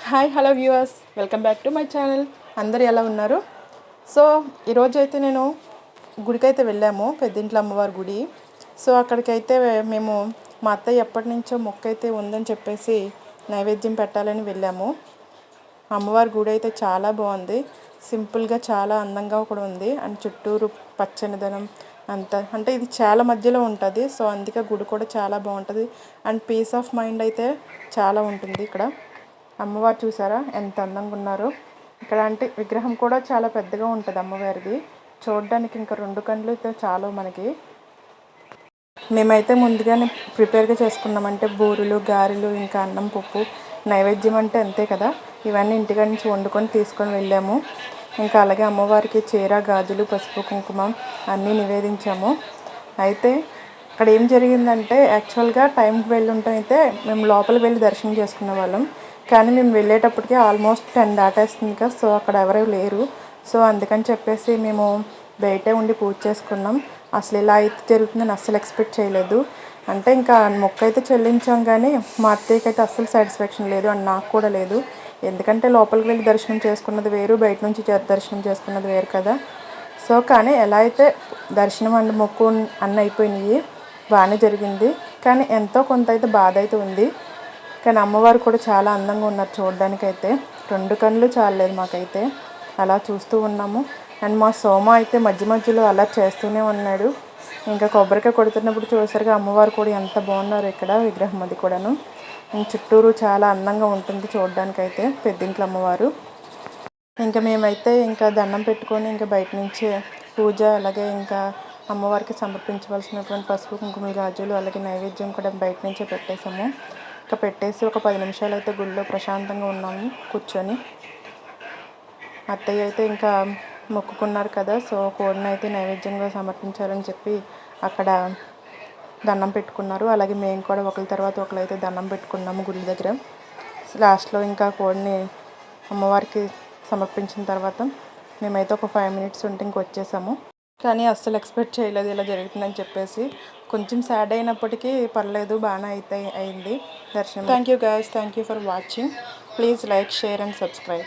Hi hello viewers, welcome back to my channel. అందరు ఎలా ఉన్నారు? సో ఈరోజు అయితే నేను గుడికైతే వెళ్ళాము, పెద్దింట్ల అమ్మవారి గుడి. సో అక్కడికైతే మేము మా అత్తయ్య ఎప్పటి నుంచో మొక్క అయితే ఉందని చెప్పేసి నైవేద్యం పెట్టాలని వెళ్ళాము. అమ్మవారి గుడి అయితే చాలా బాగుంది, సింపుల్గా చాలా అందంగా కూడా ఉంది. అండ్ చుట్టూరు పచ్చనిదనం అంతా, అంటే ఇది చాలా మధ్యలో ఉంటుంది. సో అందుకే గుడి కూడా చాలా బాగుంటుంది. అండ్ పీస్ ఆఫ్ మైండ్ అయితే చాలా ఉంటుంది ఇక్కడ. అమ్మవారు చూసారా ఎంత అందంగా ఉన్నారో. ఇక్కడ అంటే విగ్రహం కూడా చాలా పెద్దగా ఉంటుంది అమ్మవారిది. చూడడానికి ఇంకా 2 కళ్ళు అయితే చాలు మనకి. మేమైతే ముందుగానే ప్రిపేర్గా చేసుకున్నామంటే బూరెలు, గారెలు, ఇంకా అన్నం, పప్పు నైవేద్యం అంటే అంతే కదా. ఇవన్నీ ఇంటికాడ నుంచి వండుకొని తీసుకొని వెళ్ళాము. ఇంకా అలాగే అమ్మవారికి చీర, గాజులు, పసుపు, కుంకుమ అన్నీ నివేదించాము. అయితే అక్కడ ఏం జరిగిందంటే యాక్చువల్గా టైంకి వెళ్ళి ఉంటే అయితే మేము లోపలికి వెళ్ళి దర్శనం చేసుకునే వాళ్ళం. కానీ మేము వెళ్ళేటప్పటికి ఆల్మోస్ట్ 10 దాటేస్తుంది కదా. సో అక్కడ ఎవరు లేరు. సో అందుకని చెప్పేసి మేము బయటే ఉండి పూజ చేసుకున్నాం. అసలు ఇలా అయితే జరుగుతుందని అస్సలు ఎక్స్పెక్ట్ చేయలేదు. అంటే ఇంకా మొక్క అయితే చెల్లించాం, కానీ మా అత్తయ్యకి అయితే అస్సలు సాటిస్ఫాక్షన్ లేదు, అండ్ నాకు కూడా లేదు. ఎందుకంటే లోపలికి వెళ్ళి దర్శనం చేసుకున్నది వేరు, బయట నుంచి దర్శనం చేసుకున్నది వేరు కదా. సో కానీ ఎలా అయితే దర్శనం అండ్ మొక్కు అన్నీ అయిపోయినాయి, బాగానే జరిగింది. కానీ ఎంతో కొంత అయితే బాధ అయితే ఉంది. కానీ అమ్మవారు కూడా చాలా అందంగా ఉన్నారు చూడడానికి. అయితే 2 కళ్ళు చాలలేదు మాకైతే, అలా చూస్తూ ఉన్నాము. అండ్ మా సోమ అయితే మధ్య మధ్యలో అలా చేస్తూనే ఉన్నాడు. ఇంకా కొబ్బరికాయ కొడుతున్నప్పుడు చూసారుగా అమ్మవారు కూడా ఎంత బాగున్నారు ఇక్కడ విగ్రహం, అది కూడాను. చుట్టూరు చాలా అందంగా ఉంటుంది చూడడానికి అయితే పెద్దింట్ల అమ్మవారు. ఇంకా మేమైతే ఇంకా దండం పెట్టుకొని ఇంకా బయట నుంచి పూజ, అలాగే ఇంకా అమ్మవారికి సమర్పించవలసినటువంటి పసుపు, కుంకుమ, గాజులు, అలాగే నైవేద్యం కూడా బయట నుంచే పెట్టేసాము. ఇంకా పెట్టేసి ఒక 10 నిమిషాలు అయితే గుళ్ళో ప్రశాంతంగా ఉన్నాము కూర్చొని. అత్తయ్య అయితే ఇంకా మొక్కుకున్నారు కదా, సో కోడిని అయితే నైవేద్యంగా సమర్పించాలని చెప్పి అక్కడ దండం పెట్టుకున్నారు. అలాగే మేము కూడా ఒకరి తర్వాత ఒకరు అయితే దండం పెట్టుకున్నాము గుడి దగ్గర. లాస్ట్లో ఇంకా కోడిని అమ్మవారికి సమర్పించిన తర్వాత మేమైతే ఒక 5 మినిట్స్ ఉంటే ఇంక వచ్చేసాము. కానీ అస్సలు ఎక్స్పెక్ట్ చేయలేదు ఇలా జరుగుతుందని చెప్పేసి. కొంచెం సాడ్ అయినప్పటికీ పర్లేదు, బాగానే అయితే అయింది దర్శనం. Thank you guys, thank you for watching. Please like, share and subscribe.